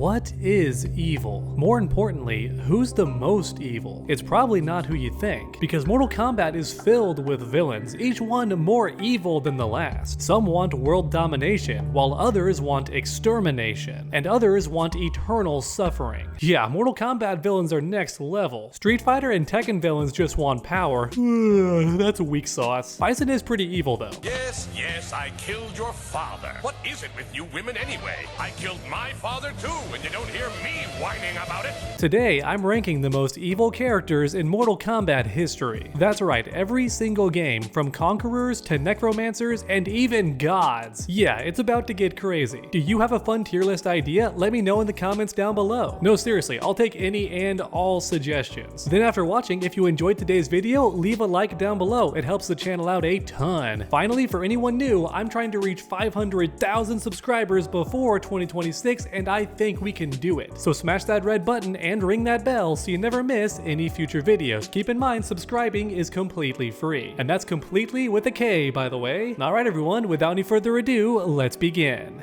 what is evil? More importantly, who's the most evil? It's probably not who you think, because Mortal Kombat is filled with villains, each one more evil than the last. Some want world domination, while others want extermination, and others want eternal suffering. Yeah, Mortal Kombat villains are next level. Street Fighter and Tekken villains just want power. That's weak sauce. Bison is pretty evil though. Yes, I killed your father. What is it with you women anyway? I killed my father too, and you don't hear me whining about it. Today, I'm ranking the most evil characters in Mortal Kombat history. That's right, every single game, from conquerors to necromancers and even gods. Yeah, it's about to get crazy. Do you have a fun tier list idea? Let me know in the comments down below. No, seriously, I'll take any and all suggestions. Then after watching, if you enjoyed today's video, leave a like down below. It helps the channel out a ton. Finally, for anyone new, I'm trying to reach 500,000 subscribers before 2026, and I think we can do it. So smash that red button and ring that bell so you never miss any future videos. Keep in mind, subscribing is completely free. And that's completely with a K, by the way. Alright everyone, without any further ado, let's begin.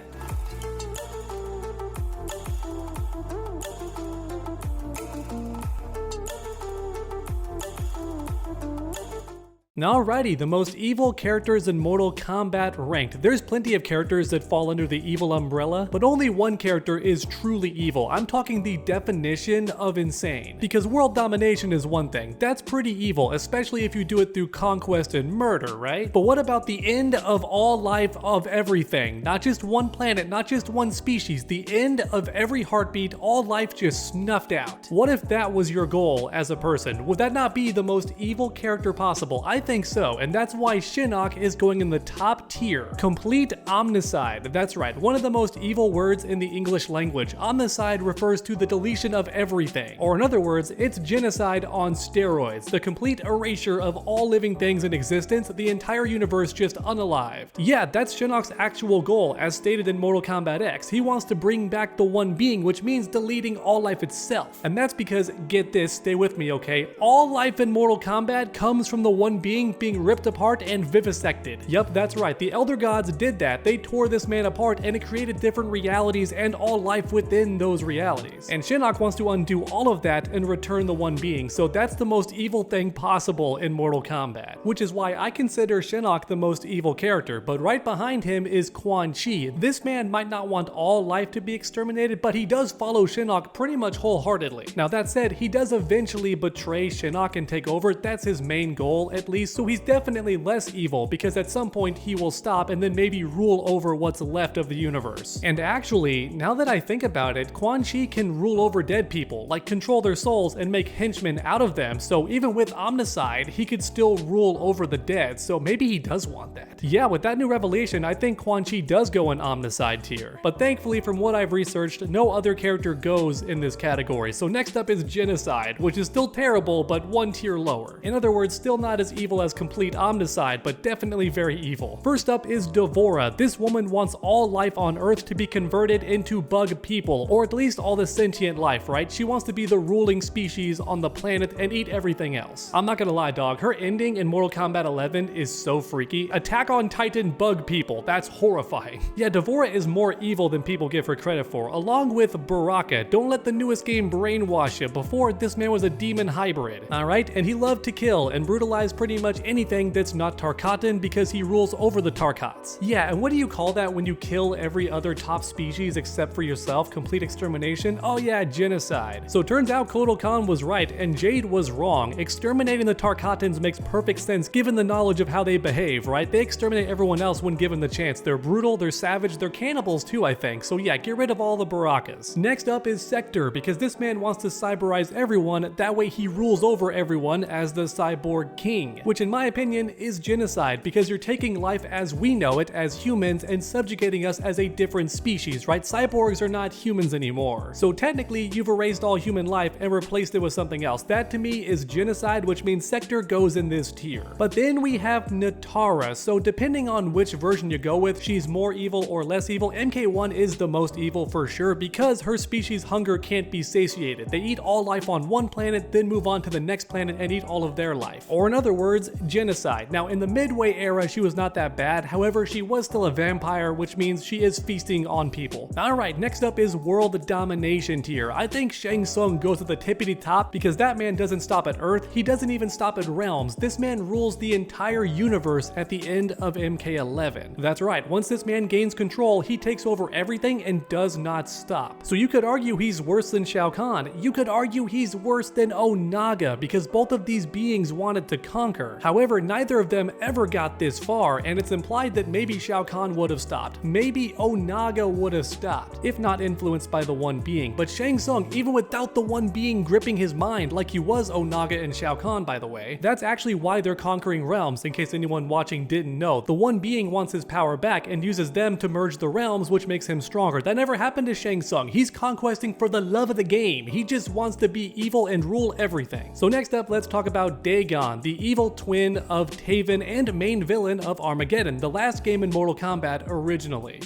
Alrighty, the most evil characters in Mortal Kombat ranked. There's plenty of characters that fall under the evil umbrella, but only one character is truly evil. I'm talking the definition of insane. Because world domination is one thing. That's pretty evil, especially if you do it through conquest and murder, right? But what about the end of all life of everything? Not just one planet, not just one species, the end of every heartbeat, all life just snuffed out. What if that was your goal as a person? Would that not be the most evil character possible? I think so, and that's why Shinnok is going in the top tier. Complete omnicide. That's right, one of the most evil words in the English language. Omnicide refers to the deletion of everything. Or in other words, it's genocide on steroids. The complete erasure of all living things in existence, the entire universe just unalived. Yeah, that's Shinnok's actual goal, as stated in Mortal Kombat X. He wants to bring back the one being, which means deleting all life itself. And that's because, get this, stay with me, okay? All life in Mortal Kombat comes from the one being ripped apart and vivisected. Yup, that's right. The Elder Gods did that. They tore this man apart and it created different realities and all life within those realities. And Shinnok wants to undo all of that and return the one being. So that's the most evil thing possible in Mortal Kombat. Which is why I consider Shinnok the most evil character. But right behind him is Quan Chi. This man might not want all life to be exterminated, but he does follow Shinnok pretty much wholeheartedly. Now that said, he does eventually betray Shinnok and take over. That's his main goal, at least. So he's definitely less evil, because at some point he will stop and then maybe rule over what's left of the universe. And actually, now that I think about it, Quan Chi can rule over dead people, like control their souls and make henchmen out of them, so even with omnicide, he could still rule over the dead, so maybe he does want that. Yeah, with that new revelation, I think Quan Chi does go in omnicide tier. But thankfully, from what I've researched, no other character goes in this category. So next up is genocide, which is still terrible, but one tier lower. In other words, still not as evil as complete omnicide, but definitely very evil. First up is Devora. This woman wants all life on Earth to be converted into bug people, or at least all the sentient life, right? She wants to be the ruling species on the planet and eat everything else. I'm not gonna lie, dog, her ending in Mortal Kombat 11 is so freaky. Attack on Titan bug people, that's horrifying. Yeah, Devora is more evil than people give her credit for, along with Baraka. Don't let the newest game brainwash you. Before, this man was a demon hybrid, alright? And he loved to kill and brutalize pretty much anything that's not Tarkatan, because he rules over the Tarkats. Yeah, and what do you call that when you kill every other top species except for yourself? Complete extermination? Oh yeah, genocide. So turns out Kotal Khan was right and Jade was wrong. Exterminating the Tarkatans makes perfect sense given the knowledge of how they behave, right? They exterminate everyone else when given the chance. They're brutal, they're savage, they're cannibals too, I think. So yeah, get rid of all the Barakas. Next up is Sector, because this man wants to cyberize everyone, that way he rules over everyone as the cyborg king, which in my opinion is genocide, because you're taking life as we know it as humans and subjugating us as a different species, right? Cyborgs are not humans anymore. So technically you've erased all human life and replaced it with something else. That to me is genocide, which means Sector goes in this tier. But then we have Natara. So depending on which version you go with, she's more evil or less evil. MK1 is the most evil for sure, because her species' hunger can't be satiated. They eat all life on one planet, then move on to the next planet and eat all of their life. Or in other words, words, genocide. Now, in the Midway era, she was not that bad. However, she was still a vampire, which means she is feasting on people. Alright, next up is world domination tier. I think Shang Tsung goes to the tippity top because that man doesn't stop at Earth, he doesn't even stop at realms. This man rules the entire universe at the end of MK11. That's right, once this man gains control, he takes over everything and does not stop. So you could argue he's worse than Shao Kahn. You could argue he's worse than Onaga because both of these beings wanted to conquer. However, neither of them ever got this far, and it's implied that maybe Shao Kahn would have stopped. Maybe Onaga would have stopped, if not influenced by the one being. But Shang Tsung, even without the one being gripping his mind like he was Onaga and Shao Kahn, by the way, that's actually why they're conquering realms, in case anyone watching didn't know. The one being wants his power back and uses them to merge the realms, which makes him stronger. That never happened to Shang Tsung. He's conquesting for the love of the game. He just wants to be evil and rule everything. So next up, let's talk about Dagon, the evil twin of Taven and main villain of Armageddon, the last game in Mortal Kombat originally.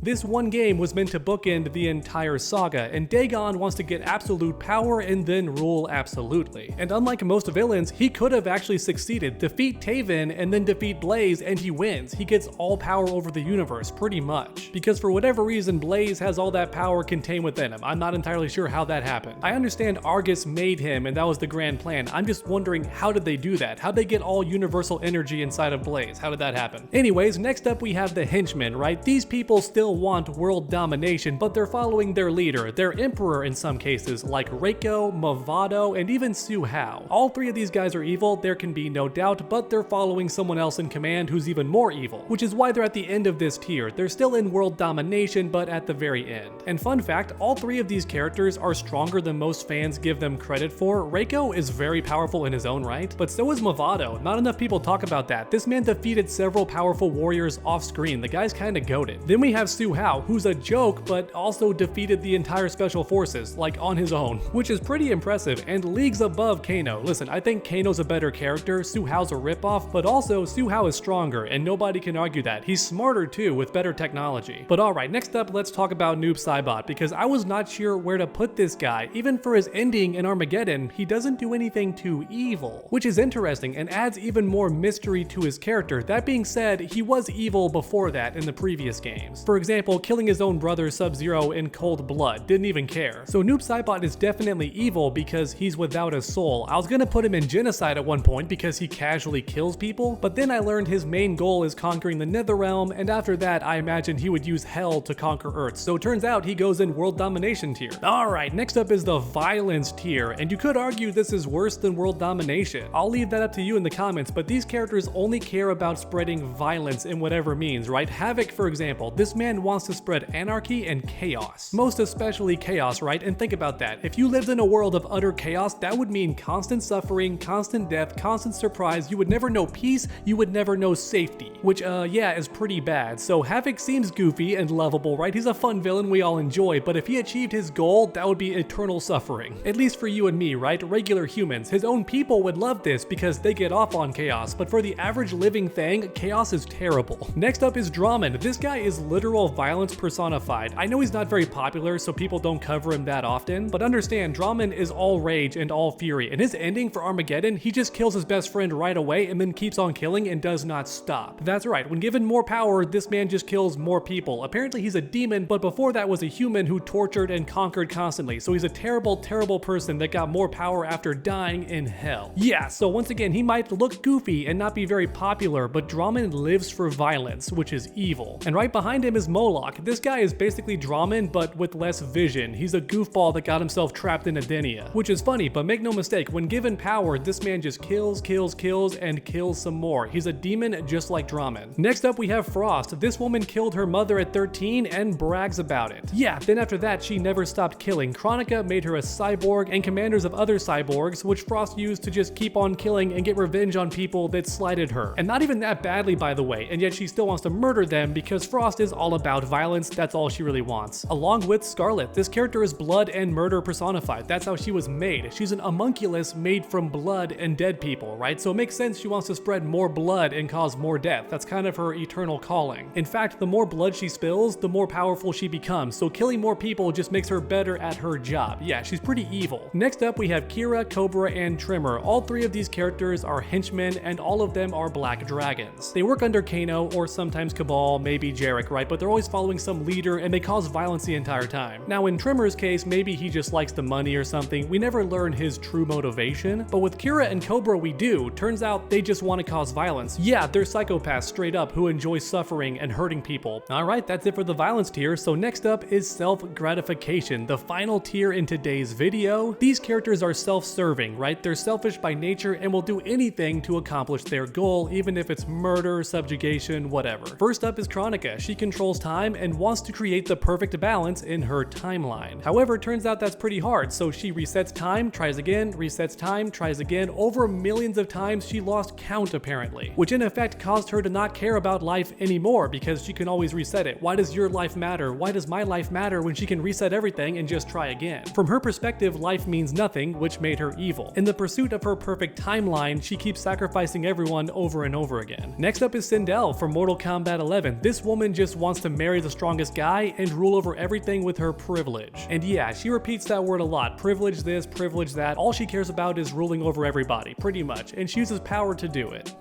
This one game was meant to bookend the entire saga, and Dagon wants to get absolute power and then rule absolutely. And unlike most villains, he could have actually succeeded. Defeat Taven and then defeat Blaze and he wins. He gets all power over the universe, pretty much. Because for whatever reason, Blaze has all that power contained within him. I'm not entirely sure how that happened. I understand Argus made him and that was the grand plan. I'm just wondering, how did they do that? How'd they get all universal energy inside of Blaze? How did that happen? Anyways, next up we have the henchmen, right? These people still want world domination, but they're following their leader, their emperor in some cases, like Reiko, Movado, and even Su Hao. All three of these guys are evil, there can be no doubt, but they're following someone else in command who's even more evil, which is why they're at the end of this tier. They're still in world domination, but at the very end. And fun fact, all three of these characters are stronger than most fans give them credit for. Reiko is very powerful in his own right, but so is Movado. Not enough people talk about that. This man defeated several powerful warriors off screen. The guy's kinda goated. Then we have Su Hao, who's a joke, but also defeated the entire special forces, like on his own, which is pretty impressive and leagues above Kano. Listen, I think Kano's a better character, Su Hao's a ripoff, but also Su Hao is stronger, and nobody can argue that. He's smarter too, with better technology. But alright, next up, let's talk about Noob Saibot, because I was not sure where to put this guy. Even for his ending in Armageddon, he doesn't do anything too evil, which is interesting and adds even more mystery to his character. That being said, he was evil before that in the previous games. For example, killing his own brother Sub-Zero in cold blood, didn't even care. So Noob Saibot is definitely evil because he's without a soul. I was gonna put him in genocide at one point because he casually kills people, but then I learned his main goal is conquering the Netherrealm, and after that I imagined he would use Hell to conquer Earth. So it turns out he goes in world domination tier. Alright, next up is the violence tier, and you could argue this is worse than world domination. I'll leave that up to you in the comments, but these characters only care about spreading violence in whatever means, right? Havoc, for example, this man wants to spread anarchy and chaos. Most especially chaos, right? And think about that. If you lived in a world of utter chaos, that would mean constant suffering, constant death, constant surprise. You would never know peace, you would never know safety. Which, yeah, is pretty bad. So Havoc seems goofy and lovable, right? He's a fun villain we all enjoy, but if he achieved his goal, that would be eternal suffering. At least for you and me, right? Regular humans. His own people would love this because they get off on chaos, but for the average living thing, chaos is terrible. Next up is Drummond. This guy is literal violence personified. I know he's not very popular, so people don't cover him that often, but understand, Drummond is all rage and all fury. In his ending for Armageddon, he just kills his best friend right away and then keeps on killing and does not stop. That's right, when given more power, this man just kills more people. Apparently he's a demon, but before that was a human who tortured and conquered constantly, so he's a terrible, terrible person that got more power after dying in hell. Yeah, so once again, he might look goofy and not be very popular, but Drummond lives for violence, which is evil. And right behind him is Moloch. This guy is basically Drummond, but with less vision. He's a goofball that got himself trapped in Adenia, which is funny, but make no mistake, when given power, this man just kills, kills, kills, and kills some more. He's a demon just like Drummond. Next up, we have Frost. This woman killed her mother at 13 and brags about it. Yeah, then after that, she never stopped killing. Kronika made her a cyborg and commanders of other cyborgs, which Frost used to just keep on killing and get revenge on people that slighted her. And not even that badly, by the way, and yet she still wants to murder them because Frost is all about about violence, that's all she really wants. Along with Scarlet, this character is blood and murder personified. That's how she was made. She's an homunculus made from blood and dead people, right? So it makes sense she wants to spread more blood and cause more death. That's kind of her eternal calling. In fact, the more blood she spills, the more powerful she becomes, so killing more people just makes her better at her job. Yeah, she's pretty evil. Next up, we have Kira, Cobra, and Trimmer. All three of these characters are henchmen, and all of them are black dragons. They work under Kano, or sometimes Cabal, maybe Jarek, right? But they're always following some leader, and they cause violence the entire time. Now, in Trimmer's case, maybe he just likes the money or something. We never learn his true motivation, but with Kira and Cobra we do. Turns out they just want to cause violence. Yeah, they're psychopaths straight up who enjoy suffering and hurting people. Alright, that's it for the violence tier, so next up is self-gratification, the final tier in today's video. These characters are self-serving, right? They're selfish by nature and will do anything to accomplish their goal, even if it's murder, subjugation, whatever. First up is Kronika. She controls time and wants to create the perfect balance in her timeline. However, it turns out that's pretty hard, so she resets time, tries again, resets time, tries again. Over millions of times she lost count apparently, which in effect caused her to not care about life anymore because she can always reset it. Why does your life matter? Why does my life matter when she can reset everything and just try again? From her perspective, life means nothing, which made her evil. In the pursuit of her perfect timeline, she keeps sacrificing everyone over and over again. Next up is Sindel from Mortal Kombat 11. This woman just wants to marry the strongest guy and rule over everything with her privilege. And yeah, she repeats that word a lot. Privilege this, privilege that. All she cares about is ruling over everybody, pretty much, and she uses power to do it.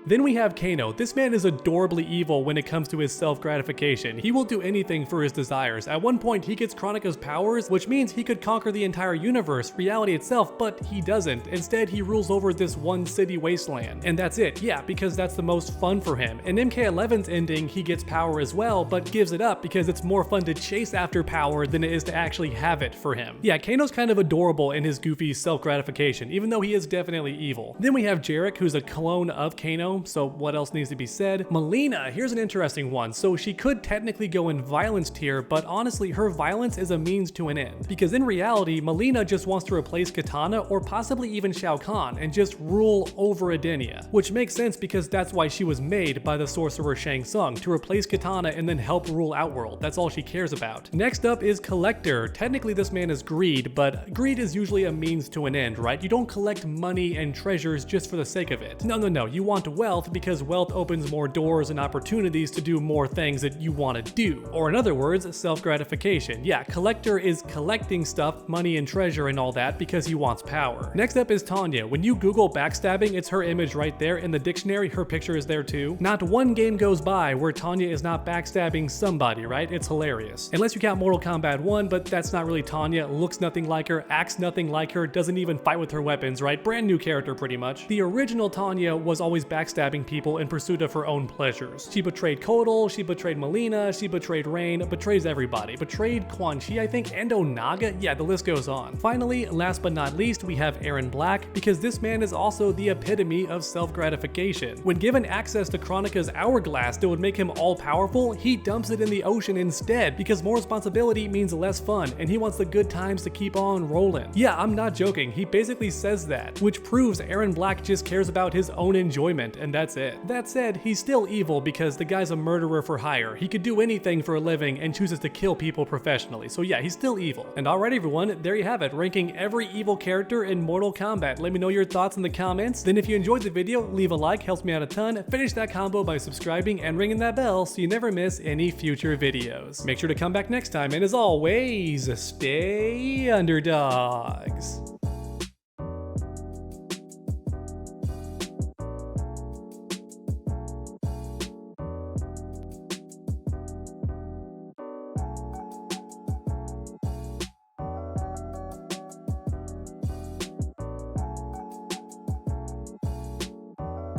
Then we have Kano. This man is adorably evil when it comes to his self-gratification. He will do anything for his desires. At one point, he gets Kronika's powers, which means he could conquer the entire universe, reality itself, but he doesn't. Instead, he rules over this one city wasteland. And that's it. Yeah, because that's the most fun for him. In MK11's ending, he gets power as well, but gives it up because it's more fun to chase after power than it is to actually have it for him. Yeah, Kano's kind of adorable in his goofy self-gratification, even though he is definitely evil. Then we have Jarek, who's a clone of Kano. So what else needs to be said? Melina, here's an interesting one. So she could technically go in violence tier, but honestly her violence is a means to an end. Because in reality, Melina just wants to replace Kitana or possibly even Shao Kahn and just rule over Edenia. Which makes sense because that's why she was made by the sorcerer Shang Tsung, to replace Kitana and then help rule Outworld. That's all she cares about. Next up is Collector. Technically this man is Greed, but greed is usually a means to an end, right? You don't collect money and treasures just for the sake of it. No, you want wealth because wealth opens more doors and opportunities to do more things that you want to do. Or in other words, self-gratification. Yeah, Collector is collecting stuff, money and treasure and all that because he wants power. Next up is Tanya. When you Google backstabbing, it's her image right there. In the dictionary, her picture is there too. Not one game goes by where Tanya is not backstabbing somebody, right? It's hilarious. Unless you count Mortal Kombat 1, but that's not really Tanya. Looks nothing like her, acts nothing like her, doesn't even fight with her weapons, right? Brand new character pretty much. The original Tanya was always backstabbing people in pursuit of her own pleasures. She betrayed Kotal, she betrayed Melina, she betrayed Rain, betrays everybody. Betrayed Quan Chi, I think, and Onaga? Yeah, the list goes on. Finally, last but not least, we have Aaron Black, because this man is also the epitome of self-gratification. When given access to Kronika's hourglass that would make him all-powerful, he dumps it in the ocean instead, because more responsibility means less fun, and he wants the good times to keep on rolling. Yeah, I'm not joking, he basically says that, which proves Aaron Black just cares about his own enjoyment, and that's it. That said, he's still evil because the guy's a murderer for hire. He could do anything for a living and chooses to kill people professionally. So yeah, he's still evil. And alright everyone, there you have it, ranking every evil character in Mortal Kombat. Let me know your thoughts in the comments. Then if you enjoyed the video, leave a like, helps me out a ton. Finish that combo by subscribing and ringing that bell so you never miss any future videos. Make sure to come back next time, and as always, stay underdogs.